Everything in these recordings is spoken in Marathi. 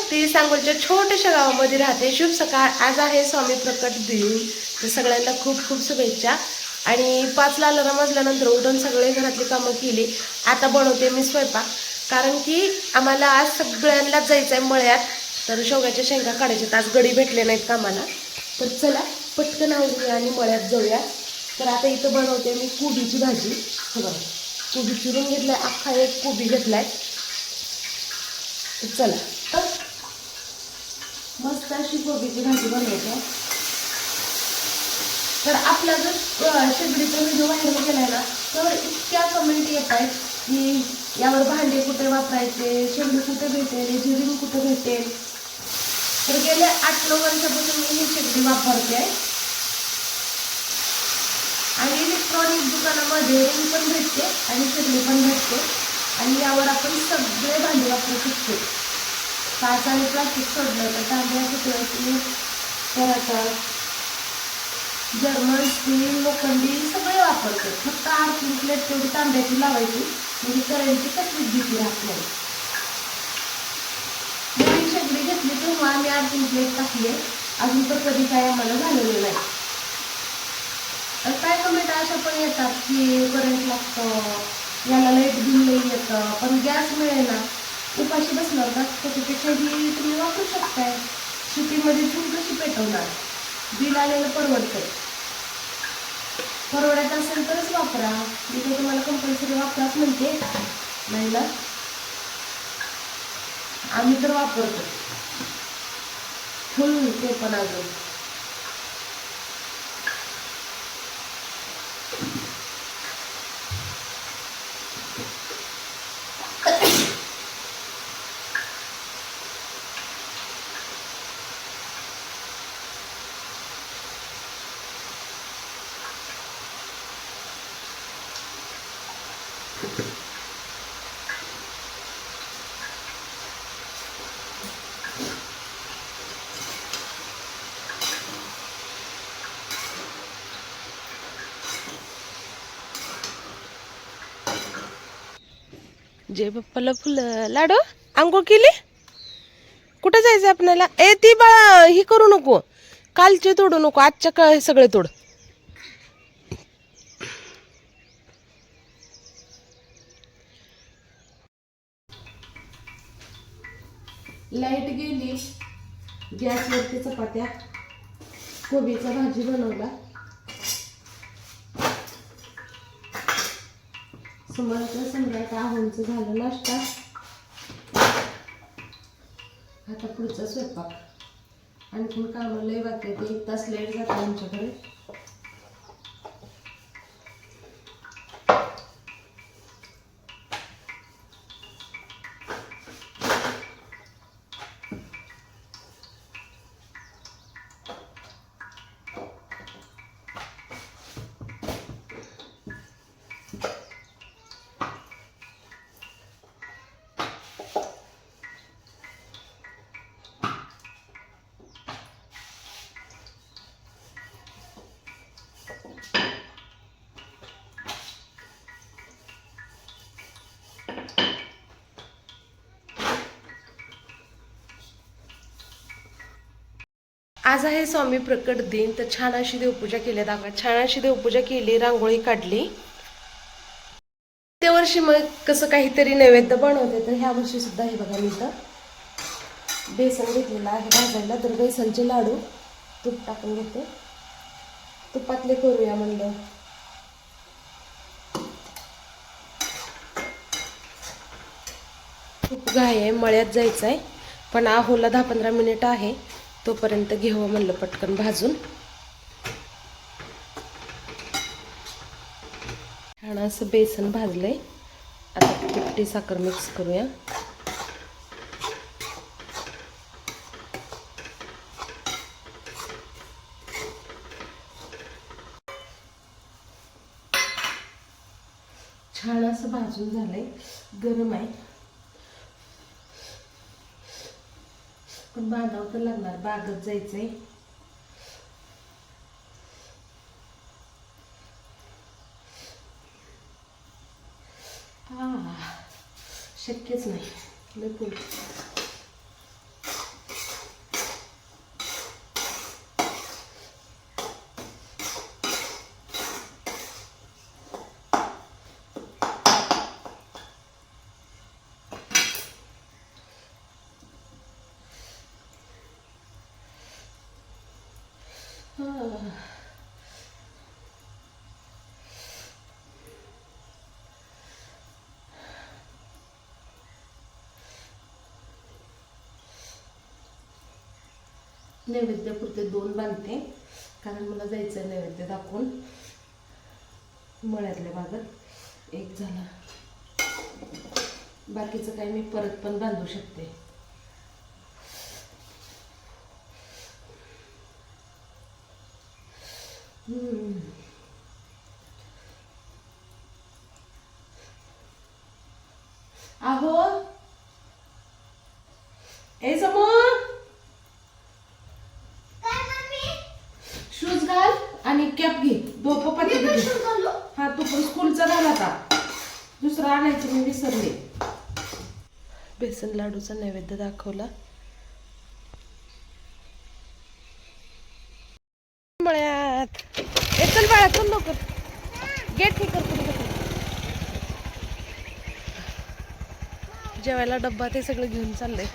भक्ती सांगोलच्या छोट्याशा गावामध्ये राहते. शुभ सकाळ. आज आहे स्वामी प्रकट दिन. तर सगळ्यांना खूप खूप शुभेच्छा. आणि 5ला अलार्म वाजल्यानंतर उठून सगळे घरातली कामं केली. आता बनवते मी स्वयंपाक, कारण की आम्हाला आज सगळ्यांनाच जायचं आहे मळ्यात. तर शेवग्याच्या शेंगा काढायच्या. आज गडी भेटले नाहीत कामाला. तर चला पटकन आवडूया आणि मळ्यात जाऊया. तर आता इथं बनवते मी कोबीची भाजी. हे बघा, कोबी चिरून घेतलाय, अख्खा एक कोबी घेतलाय. तर चला मस्त अशी कोबीची भाजी बनवायची. तर आपला जर शेगडीचा व्हिडिओ व्हायरल केलाय ना, तर इतक्या कमेंट येत आहेत की यावर भांडे कुठे वापरायचे, शेगडी कुठे भेटेल, याची रिंग कुठे भेटेल. तर गेल्या 8-9 वर्षापासून मी ही शेगडी वापरते आणि इलेक्ट्रॉनिक दुकानामध्ये रिंग पण भेटते आणि शेगडी पण भेटते. आणि यावर आपण सगळे भांडे वापरू शकतो. काच आणि प्लास्टिक सोडलं तर तांब्या, पितळाची, परत जर्मन, स्टील, लोखंडी सगळे वापरतो. फक्त आर्थिंग प्लेट तेवढी तांब्याची लावायची, म्हणजे करंटची कसलीच भीती राहत नाही. नवीन शेगडी घेतली तेव्हा आम्ही आर्थिंग प्लेट टाकली आहे. अजून तर कधी काय आम्हाला झालेलं नाही. काय कमेंट अशा पण येतात की करंट लागतं, याला लाईट बिल नाही येतं, पण गॅस मिळेना, उपाशी बसणार का? त्याच्यापेक्षा ही तुम्ही वापरू शकताय. सिटीमध्ये चूल कशी पेटवणार? बिल आलेलं परवडतं. परवडत असेल तरच वापरा. मी तर तुम्हाला कंपल्सरी वापराच म्हणते नाही ना. आम्ही तर वापरतो फुल, ते पण अजून. जय बाप्पाला फुलं. लाडू आंघोळ केली? कुठं जायचं आपल्याला? ती बाळा ही करू नको, कालचे तोडू नको, आजच्या काळ सगळे तोड. लाईट गेली. गॅसवरती चपात्या, कोबीचा भाजी बनवला. सम्राट आहोंचं झालं नाश्ता. आता पुढचा स्वयंपाक. आणखीन कामं लय बाकी आहे. 1 तास लेट जातं आमच्याकडे. आज आहे स्वामी प्रकट दिन. तर छान अशी देवपूजा केली. दाखवा, छान अशी देवपूजा केली, रांगोळी काढली. त्या वर्षी मग कसं काहीतरी नैवेद्य बनवते, तर ह्या वर्षी सुद्धा हे बघा मी तर बेसन घेतलेलं आहे भाजायला. तर बेसनचे लाडू तूप टाकून घेते. तुपातले करूया म्हणलं. खूप घाई आहे, मळ्यात जायचं आहे, पण आहोला 10-15 मिनिट आहे, तोपर्यंत घेऊ म्हणलं पटकन भाजून. छान असं बेसन भाजलंय. आता पिठी साखर मिक्स करूया. छान असं भाजून झालंय. गरम आहे, पण बांधावं तर लागणार, बागत जायचंय. शक्यच नाही. नैवेद्यापुरते 2 बांधते, कारण मला जायचं आहे नैवेद्य दाखवून मळ्यातल्या भागात. एक झाला, बाकीचं काही मी परत पण बांधू शकते. आहो ए समोर शूज घाल आणि कॅप घे. पप्पाचे हा तू पण स्कूलचा घाल आता. दुसरा आणायचं मी विसरले. बेसन लाडूचा नैवेद्य दाखवला. मळ्यात चल बाळा, चल लवकर. गेट हे कर. जेवायला डब्बा ते सगळं घेऊन चाललंय.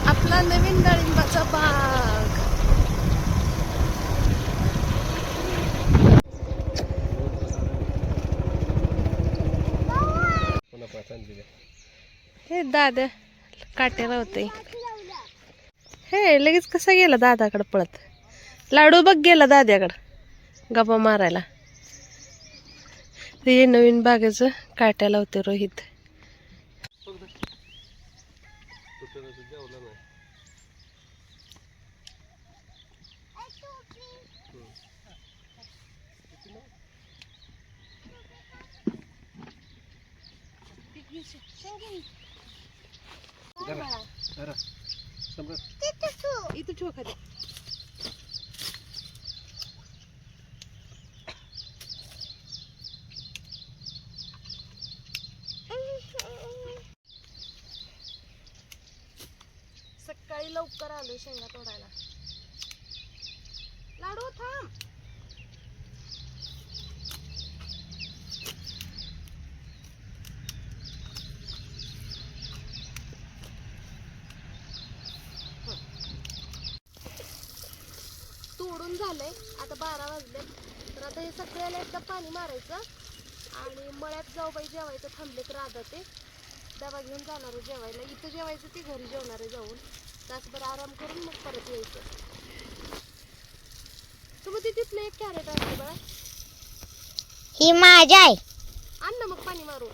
आपला नवीन डाळिंबाचा बाग. हे दादा काट्याला होते. हे लगेच कसा गेला दादाकडे पळत. लाडू बघ गेला दाद्याकडं गप्पा मारायला. ते नवीन बागेचं काट्याला होते रोहित. इथं ठेव खाली. सकाळी लवकर आलो शेंगा तोडायला. लाडू थांब. तोडून झालंय. आता 12 वाजले. तर आता हे सगळ्याला एकदा पाणी मारायचं आणि मळ्यात जाऊ बाई जेवायचं. थांबलेत राधा ते डबा घेऊन जाणार आहे जेवायला. इथं जेवायचं ती घरी जेवणार आहे जाऊन. तासभर आराम करून मग परत यायचं. तुम्ही तिथलं एक कॅरेट आणते बाळा. ही माझी आहे. आण ना मग पाणी मारू.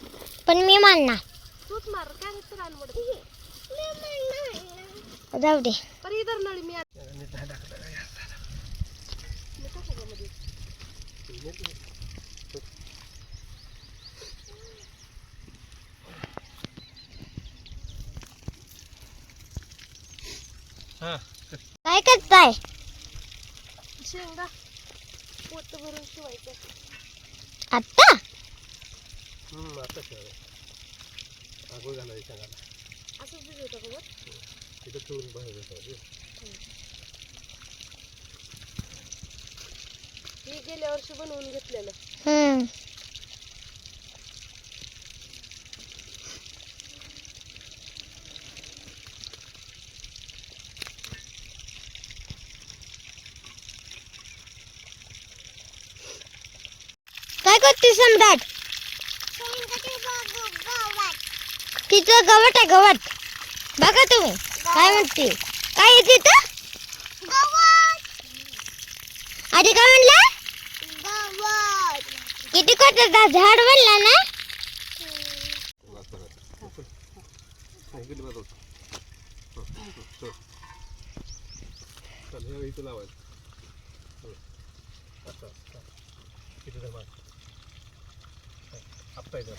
पण मी मानणार. तूच मार. कॅरेट तर आण मग. जाऊ दे. पर इधर नळी मी काय करताय? शेंगा पोत भरून शिवायचं. आता आता शिवाय आगोळ घालायचं शेंगाला. असंच भिजवतं का बघ. तिथं ठेवून बाहेर हे गेल्या वर्षी बनवून घेतलेलं. काय करते सम्राट? तिथं गवत आहे गवत. बघा तुम्ही काय म्हणते. काय आहे तिथं? आधी काय म्हणलं? किती करतात झाड बनला ना. इथं लावायचं. किती जमा आपटा येतं.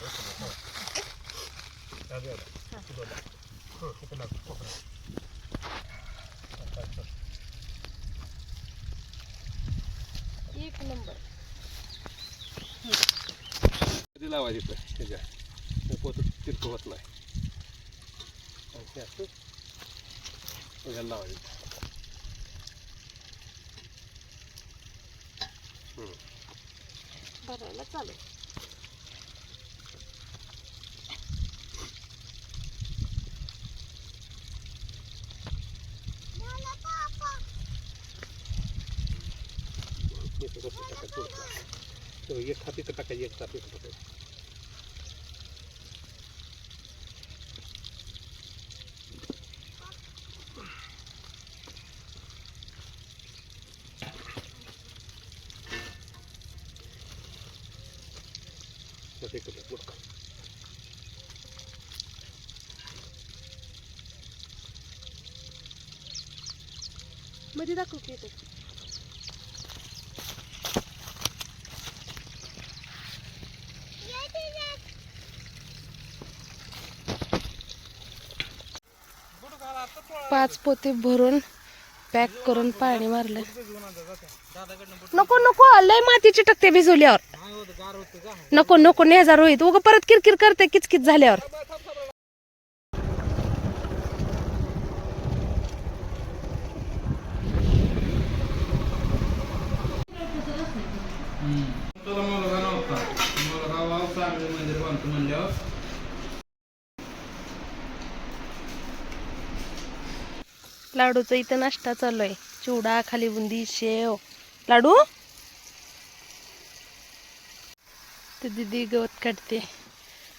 एक नंबर. कधी लावायची त्याच्या पोत तिरकं होत नाही. असं लावायचं. भरायला चालू. रस टाकायचं थोडं. एक हात इकडं टाकायचं, एक हात इकडं टाकायचं. इकडं बुडका. मध्ये दाखव की येतं. पाच पोते भरून पॅक करून पाणी मारलं. नको नको लय माती चिटकते भिजवल्यावर. नको नको नेजा रोहित उगा परत किरकिर करते किचकिच झाल्यावर. लाडूचा इथं नाश्ता चालू आहे. चिवडा, खाली बुंदी, शेव. लाडू ते दीदी गवत काढते.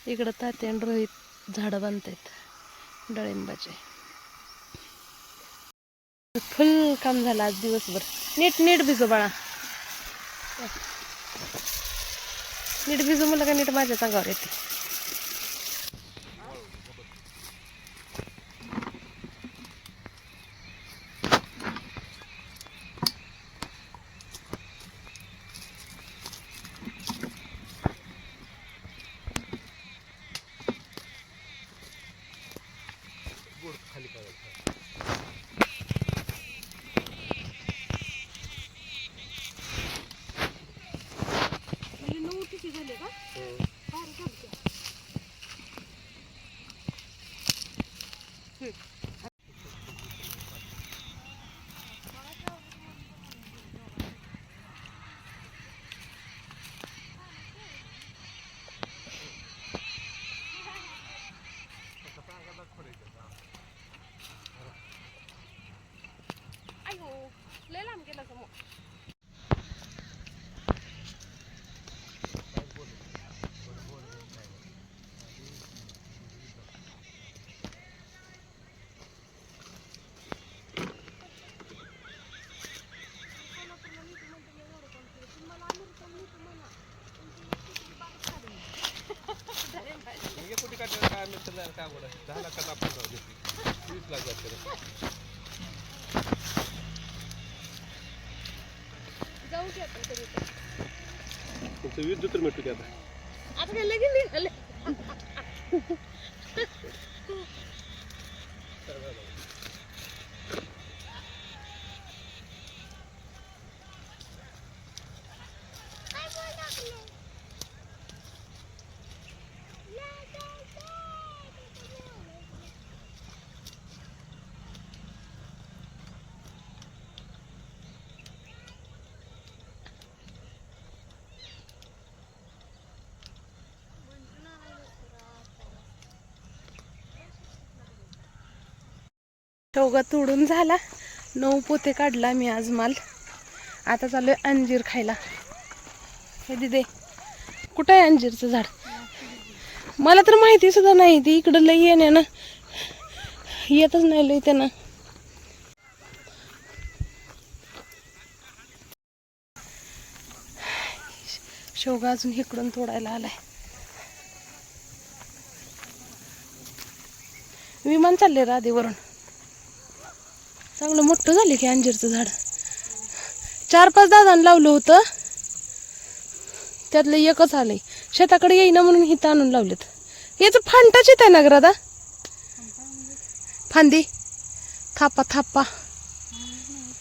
इकडं तात्या आणि रोहित झाडं बांधतायत डाळिंबाचे. फुल काम झालं आज दिवसभर. नीट नीट भिजू बाळा. नीट भिजू मला का नीट माझ्या अंगावर येते. खाली करायचं. लय लांब गेला समोर. काय मिळतं काय बोलायचं. 10 लाखात आपण जाऊ देतो. 20 लाख जाते. जाऊ की आपण तरी. तुमचं 20 तर मिळतो की आता. आता काय लगेच निघाले. शेवगा तोडून झाला. 9 पोते काढला मी आज माल. आता चालू आहे अंजीर खायला. हे दिदे कुठं आहे अंजीरचं झाड? मला तर माहिती सुद्धा नाही. ती इकडं लई येणे ना येतच नाही लई त्यानं. शेवगा अजून इकडून तोडायला आलाय. विमान चालले राधेवरून. चांगलं मोठं झाले की अंजीरचं झाड. 4-5 दादांना लावलं होतं. त्यातलं एकच आलंय. शेताकडे येईना म्हणून हिथं आणून लावलेत. याचं फांटाच येत आहे ना ग दादा? फांदी थापा थापा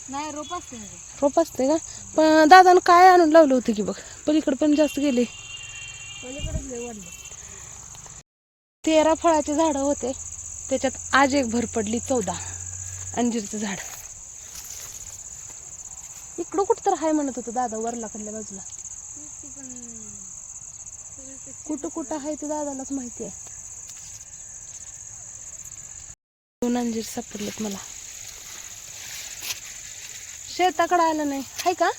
नाही रोप असते. रोप असते का? पण दादानं काय आणून लावलं होतं की बघ. पलीकडे पण जास्त गेले. 13 फळाचे झाडं होते. त्याच्यात आज एक भर पडली 14 अंजीरचं झाड. इकडं कुठं तर हाय म्हणत होतं दादा वरलाकडल्या बाजूला. कुठं कुठं आहे ते दादालाच माहिती आहे. 2 अंजीर सापडलेत मला. शेताकडे आलं नाही हाय का?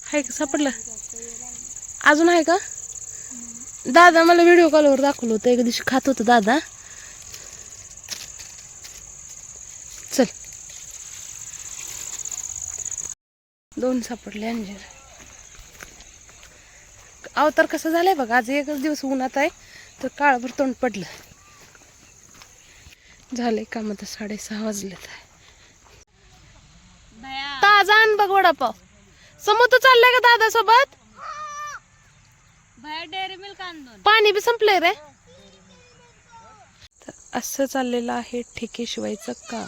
आहे का सापडला अजून आहे का दादा मला व्हिडिओ कॉलवर दाखवलं होतं एक दिवशी खात होतं दादा चल 2 सापडले अंजीर अवतार कसं झालंय बघा आज एकच दिवस उन्हात आहे तर काळभर तोंड पडलं झालंय काम आता 6:30 वाजलेत ताजा आण बघ वडापाव समोर तू चाललाय का दादा सोबत डेअरी मिल्क आणून पाणी बी संपलंय रे तर असं चाललेलं आहे ठेके शिवायचं काम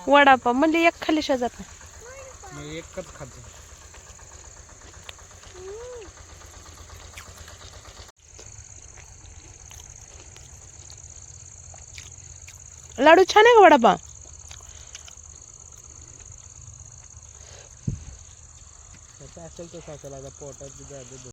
वडापाव म्हणजे एक खाली जात नाही एक कप खातो लाडू छान आहे का वडापाव असेल तर पोटात